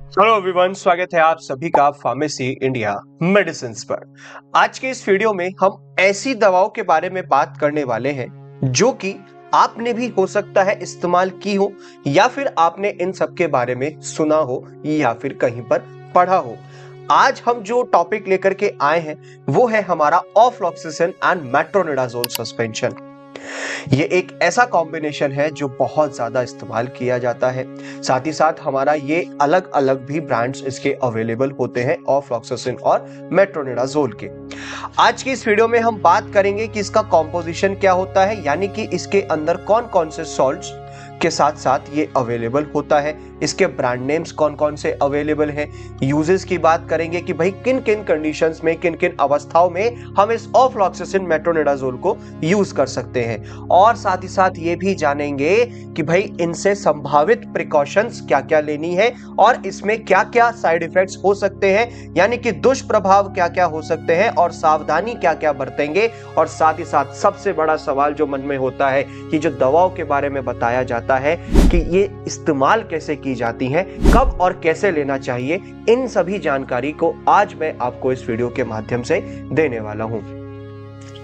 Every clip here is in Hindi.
हेलो एवरीवन, स्वागत है आप सभी का फार्मेसी इंडिया मेडिसिन पर। आज के इस वीडियो में हम ऐसी दवाओं के बारे में बात करने वाले हैं जो कि आपने भी हो सकता है इस्तेमाल की हो या फिर आपने इन सब के बारे में सुना हो या फिर कहीं पर पढ़ा हो। आज हम जो टॉपिक लेकर के आए हैं वो है हमारा ऑफ्लॉक्सासिन एंड मेट्रोनिडाजोल सस्पेंशन। ये एक ऐसा कॉम्बिनेशन है जो बहुत ज्यादा इस्तेमाल किया जाता है। साथ ही साथ हमारा ये अलग अलग भी ब्रांड्स इसके अवेलेबल होते हैं ऑफ्लॉक्सासिन और मेट्रोनिडाजोल के। आज की इस वीडियो में हम बात करेंगे कि इसका कॉम्पोजिशन क्या होता है, यानी कि इसके अंदर कौन कौन से सॉल्ट्स के साथ साथ ये अवेलेबल होता है, इसके ब्रांड नेम्स कौन कौन से अवेलेबल हैं, यूजेस की बात करेंगे कि भाई किन किन कंडीशंस में किन किन अवस्थाओं में हम इस ऑफ्लॉक्सासिन मेट्रोनिडाजोल को यूज कर सकते हैं, और साथ ही साथ ये भी जानेंगे कि भाई इनसे संभावित प्रिकॉशंस क्या क्या लेनी है और इसमें क्या क्या साइड इफेक्ट्स हो सकते हैं, यानी कि दुष्प्रभाव क्या क्या हो सकते हैं और सावधानी क्या क्या बरतेंगे। और साथ ही साथ सबसे बड़ा सवाल जो मन में होता है कि जो दवाओं के बारे में बताया जाता है कि ये इस्तेमाल कैसे की जाती हैं, कब और कैसे लेना चाहिए, इन सभी जानकारी को आज मैं आपको इस वीडियो के माध्यम से देने वाला हूं।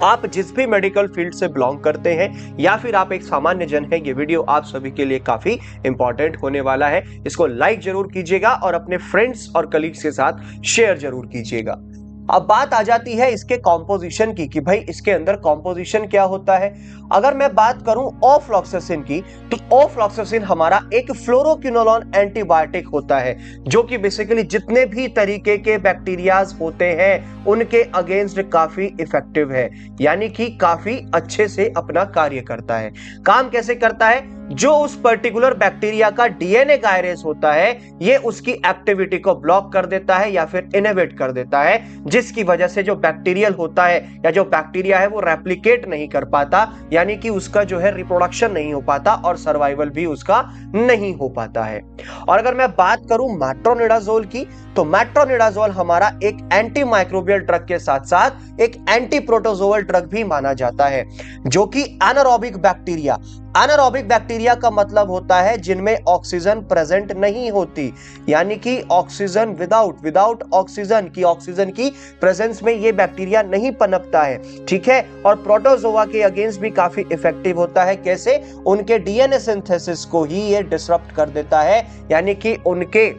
आप जिस भी मेडिकल फील्ड से बिलोंग करते हैं या फिर आप एक सामान्य जन हैं, ये वीडियो आप सभी के लिए काफी इंपॉर्टेंट होने वाला है। इसको लाइक जरूर कीजिएगा और अपने फ्रेंड्स और कलीग्स के साथ शेयर जरूर कीजिएगा। अब बात आ जाती है इसके कॉम्पोजिशन की कि भाई इसके अंदर कॉम्पोजिशन क्या होता है। अगर मैं बात करूं ऑफ्लॉक्सासिन की, तो ऑफ्लॉक्सासिन हमारा एक फ्लोरोक्विनोलोन एंटीबायोटिक होता है जो कि बेसिकली जितने भी तरीके के बैक्टीरियाज होते हैं उनके अगेंस्ट काफी इफेक्टिव है, यानी कि काफी अच्छे से अपना कार्य करता है। काम कैसे करता है? जो उस पर्टिकुलर बैक्टीरिया का डीएनए गायरेज होता है ये उसकी एक्टिविटी को ब्लॉक कर देता है या फिर इनहिबिट कर देता है, जिसकी वजह से जो बैक्टीरियल होता है या जो बैक्टीरिया है वो रेप्लिकेट नहीं कर पाता, यानी कि उसका जो है रिप्रोडक्शन नहीं हो पाता और सर्वाइवल भी उसका नहीं हो पाता है। और अगर मैं बात करूं मेट्रोनिडाजोल की, तो मेट्रोनिडाजोल हमारा एक एंटी माइक्रोबियल ड्रग के साथ साथ एक एंटी प्रोटोजोअल ड्रग भी माना जाता है, जो कि एनारोबिक बैक्टीरिया, एनारोबिक बैक्टीरिया का मतलब होता है जिनमें ऑक्सीजन प्रेजेंट नहीं होती, यानी कि ऑक्सीजन विदाउट ऑक्सीजन की प्रेजेंस में ये बैक्टीरिया नहीं पनपता है, ठीक है। और प्रोटोजोआ के अगेंस्ट भी काफी इफेक्टिव होता है। कैसे? उनके डीएनए सिंथेसिस को ही ये डिसरप्ट कर देता है, यानी कि उनके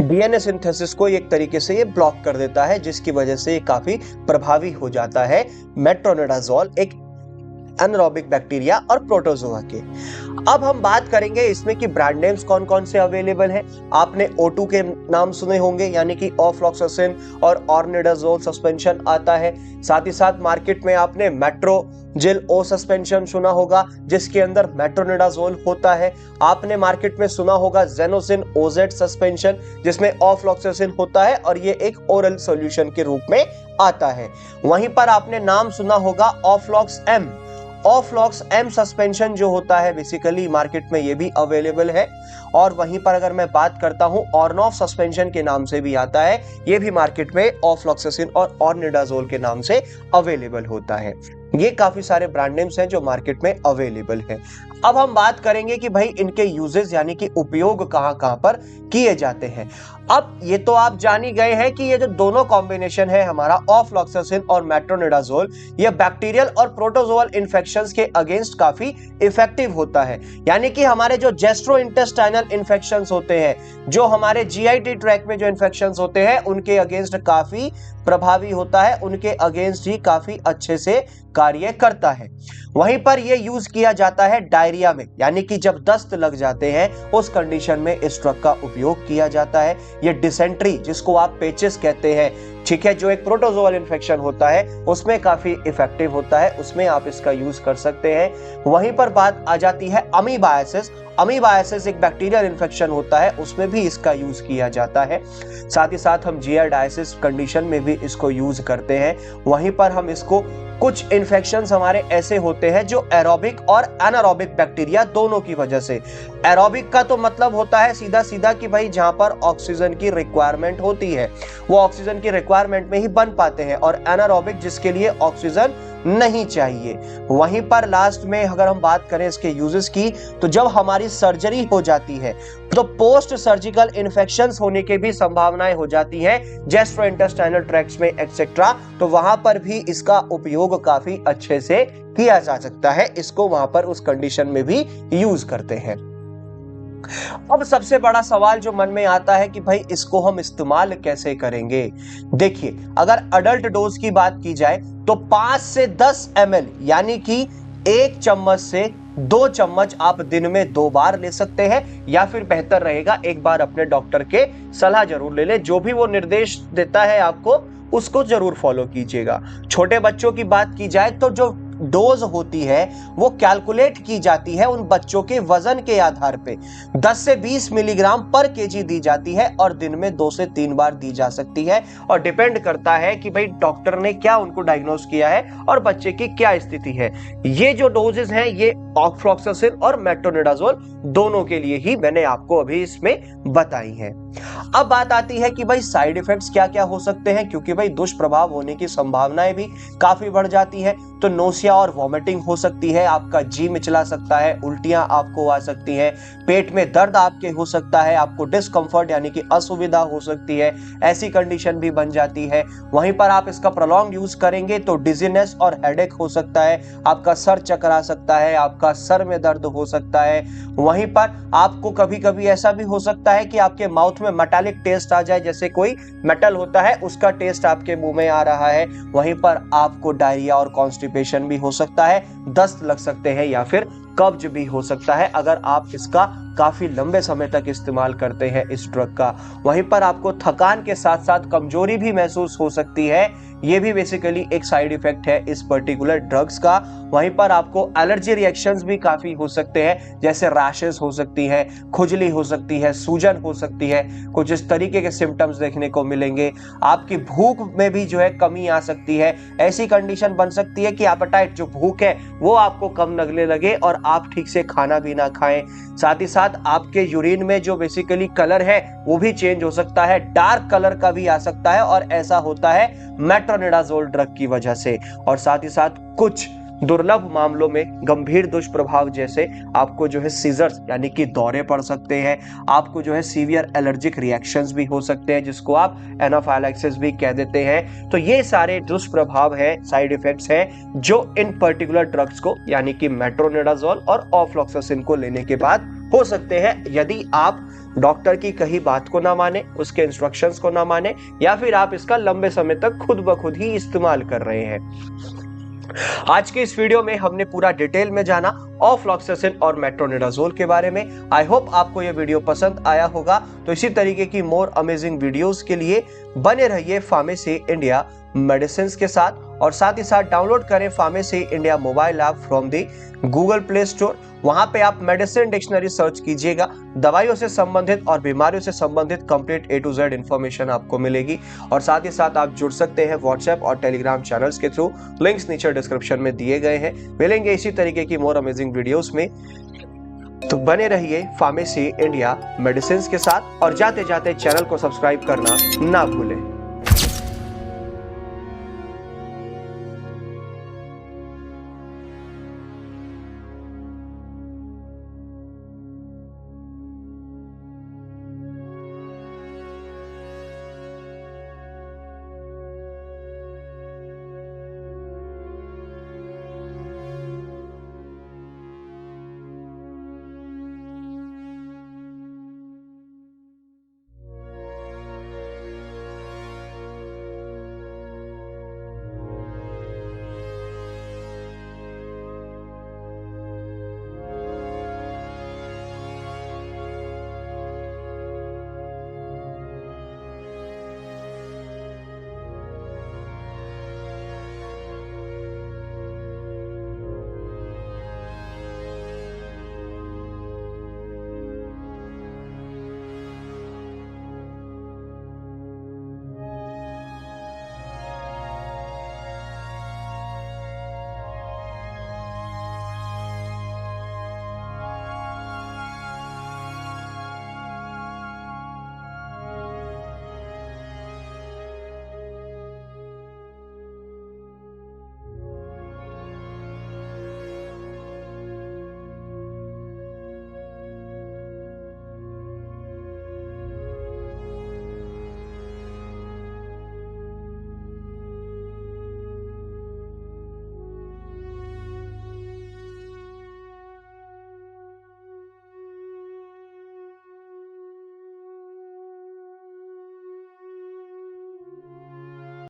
डीएनए सिंथेसिस को एक तरीके से ये ब्लॉक कर देता है, जिसकी वजह से ये काफी प्रभावी हो जाता है मेट्रोनिडाजोल एक एनारोबिक बैक्टीरिया और प्रोटोजोआ के। अब हम बात करेंगे इसमें कि ब्रांड नेम्स कौन कौन से अवेलेबल हैं। आपने O2 के नाम सुने होंगे, यानी कि ऑफ्लॉक्सासिन और ऑर्निडाजोल सस्पेंशन आता है। साथ ही साथ मार्केट में आपने मेट्रोजिल ओ सस्पेंशन सुना होगा जिसके अंदर मेट्रोनिडाजोल होता है। आपने मार्केट में सुना होगा जेनोसिन ओजेड सस्पेंशन जिसमें ऑफ्लॉक्सासिन होता है और ये एक ओरल सॉल्यूशन के रूप में आता है। वहीं पर आपने नाम सुना होगा ऑफ्लॉक्स एम सस्पेंशन जो होता है, बेसिकली मार्केट में ये भी अवेलेबल है। और वहीं पर अगर मैं बात करता हूं ऑर्नोफ सस्पेंशन के नाम से भी आता है, ये भी मार्केट में ऑफ्लॉक्सासिन और ऑर्निडाजोल के नाम से अवेलेबल होता है। ये काफी सारे ब्रांड नेम्स हैं जो मार्केट में अवेलेबल हैं। अब हम बात करेंगे कि भाई इनके यूजेस यानी कि उपयोग कहां कहां पर किए जाते हैं। अब ये तो आप जान ही गए हैं कि ये जो दोनों कॉम्बिनेशन है हमारा ऑफ्लॉक्सासिन और मेट्रोनिडाजोल, ये बैक्टीरियल और प्रोटोजोअल इन्फेक्शंस के अगेंस्ट काफी इफेक्टिव होता है, यानी कि हमारे जो गैस्ट्रोइंटेस्टाइनल इन्फेक्शंस होते हैं, जो हमारे जीआईटी ट्रैक में जो इन्फेक्शंस होते हैं उनके अगेंस्ट काफी प्रभावी होता है, उनके अगेंस्ट ही काफी अच्छे से कार्य करता है। वहीं पर यह यूज किया जाता है डायरिया में, यानी कि जब दस्त लग जाते हैं उस कंडीशन में इस ड्रग का उपयोग किया जाता है। ये डिसेंट्री जिसको आप पेचिस कहते हैं, ठीक है, जो एक प्रोटोजोअल इन्फेक्शन होता है उसमें काफी इफेक्टिव होता है, उसमें आप इसका यूज कर सकते हैं। वहीं पर बात आ जाती है अमीबायासिस एक बैक्टीरियल इन्फेक्शन होता है, उसमें भी इसका यूज किया जाता है। साथ ही साथ हम जियार्डाइसिस कंडीशन में भी इसको यूज करते हैं। वहीं पर हम इसको कुछ इन्फेक्शंस हमारे ऐसे होते हैं जो एरोबिक और एनारोबिक बैक्टीरिया दोनों की वजह से, एरोबिक का तो मतलब होता है सीधा सीधा कि भाई जहां पर ऑक्सीजन की रिक्वायरमेंट होती है वो ऑक्सीजन की रिक्वायरमेंट में ही बन पाते हैं, और एनारोबिक जिसके लिए ऑक्सीजन नहीं चाहिए। वहीं पर लास्ट में अगर हम बात करें इसके यूजेस की, तो जब हमारी सर्जरी हो जाती है तो पोस्ट सर्जिकल इन्फेक्शंस होने की भी संभावनाएं हो जाती हैं गैस्ट्रोइंटेस्टाइनल ट्रैक्ट्स में एक्सेट्रा, तो वहां पर भी इसका उपयोग काफी अच्छे से किया जा सकता है। इसको वहां पर उस कंडीशन में भी यूज करते हैं। अब सबसे बड़ा सवाल जो मन में आता है कि भाई इसको हम इस्तेमाल कैसे करेंगे। देखिए, अगर अडल्ट डोज की बात की जाए तो 5 से 10 ml यानी कि 1 चम्मच से 2 चम्मच आप दिन में 2 बार ले सकते हैं, या फिर बेहतर रहेगा एक बार अपने डॉक्टर के सलाह जरूर ले लें। जो भी वो निर्देश देता है आपको उसको जरूर फॉलो कीजिएगा। छोटे बच्चों की बात की जाए तो जो डोज होती है वो कैलकुलेट की जाती है उन बच्चों के वजन के आधार पे। 10 से 20 मिलीग्राम पर केजी दी जाती है और दिन में 2 से 3 बार दी जा सकती है, और डिपेंड करता है कि भाई डॉक्टर ने क्या उनको डायग्नोस किया है और बच्चे की क्या स्थिति है। ये जो डोजेस हैं ये ऑफ्लॉक्सासिन और मेट्रोनिडाजोल दोनों के लिए ही मैंने आपको अभी इसमें बताई है। अब बात आती है कि भाई साइड इफेक्ट्स क्या क्या हो सकते हैं, क्योंकि भाई दुष्प्रभाव होने की संभावनाएं भी काफी बढ़ जाती है। तो नोसिया और वॉमिटिंग हो सकती है, आपका जी मिचला सकता है, उल्टियां आपको आ सकती है, पेट में दर्द आपके हो सकता है, आपको डिस्कंफर्ट यानी कि असुविधा हो सकती है, ऐसी कंडीशन भी बन जाती है। वहीं पर आप इसका प्रोलॉन्ग यूज करेंगे तो डिजीनेस और हेडेक हो सकता है, आपका सर चकरा सकता है, आपका सर में दर्द हो सकता है। वहीं पर आपको कभी कभी ऐसा भी हो सकता है कि आपके माउथ में मेटालिक टेस्ट आ जाए, जैसे कोई मेटल होता है उसका टेस्ट आपके मुंह में आ रहा है। वहीं पर आपको डायरिया और कॉन्स्टिपेशन भी हो सकता है, दस्त लग सकते हैं या फिर कब्ज भी हो सकता है अगर आप इसका काफी लंबे समय तक इस्तेमाल करते हैं इस ड्रग का। वहीं पर आपको थकान के साथ साथ कमजोरी भी महसूस हो सकती है, ये भी बेसिकली एक साइड इफेक्ट है इस पर्टिकुलर ड्रग्स का। वहीं पर आपको एलर्जी रिएक्शंस भी काफी हो सकते हैं, जैसे रैशेस हो सकती है, खुजली हो सकती है, सूजन हो सकती है, कुछ इस तरीके के सिम्टम्स देखने को मिलेंगे। आपकी भूख में भी जो है कमी आ सकती है, ऐसी कंडीशन बन सकती है कि एपेटाइट जो भूख है वो आपको कम लगने लगे और आप ठीक से खाना भी ना खाएं। साथ ही साथ आपके यूरिन में जो बेसिकली कलर है वो भी चेंज हो सकता है, डार्क कलर का भी आ सकता है, और ऐसा होता है मेट्रोनिडाजोल ड्रग की वजह से। और साथ ही साथ कुछ दुर्लभ मामलों में गंभीर दुष्प्रभाव जैसे आपको जो है सीजर्स यानी कि दौरे पड़ सकते हैं, आपको जो है सीवियर एलर्जिक रिएक्शंस भी हो सकते हैं जिसको आप एनाफाइलैक्सिस भी कह देते हैं। तो ये सारे दुष्प्रभाव हैं, साइड इफेक्ट्स हैं जो इन पर्टिकुलर ड्रग्स को यानी कि मेट्रोनिडाजोल और ऑफ्लॉक्सासिन को लेने के बाद हो सकते हैं, यदि आप डॉक्टर की कही बात को ना माने, उसके इंस्ट्रक्शंस को ना माने, या फिर आप इसका लंबे समय तक खुद ब खुद ही इस्तेमाल कर रहे हैं। आज के इस वीडियो में हमने पूरा डिटेल में जाना ऑफ्लॉक्सासिन और मेट्रोनिडाजोल के बारे में। आई होप आपको यह वीडियो पसंद आया होगा। तो इसी तरीके की मोर अमेजिंग वीडियोस के लिए बने रहिए फार्मेसी इंडिया मेडिसिन के साथ, और साथ ही साथ डाउनलोड करें pharmacy India mobile app from the Google play store. वहां पे आप मेडिसिन डिक्शनरी सर्च कीजिएगा, दवाइयों से संबंधित और बीमारियों से संबंधित complete A to Z information आपको मिलेगी। और साथ ही साथ आप जुड़ सकते हैं व्हाट्सएप और टेलीग्राम चैनल्स के थ्रू, लिंक्स नीचे डिस्क्रिप्शन में दिए गए हैं। मिलेंगे इसी तरीके की मोर अमेजिंग वीडियोस में, तो बने रहिए फार्मेसी इंडिया मेडिसिन के साथ, और जाते जाते चैनल को सब्सक्राइब करना ना भूलें।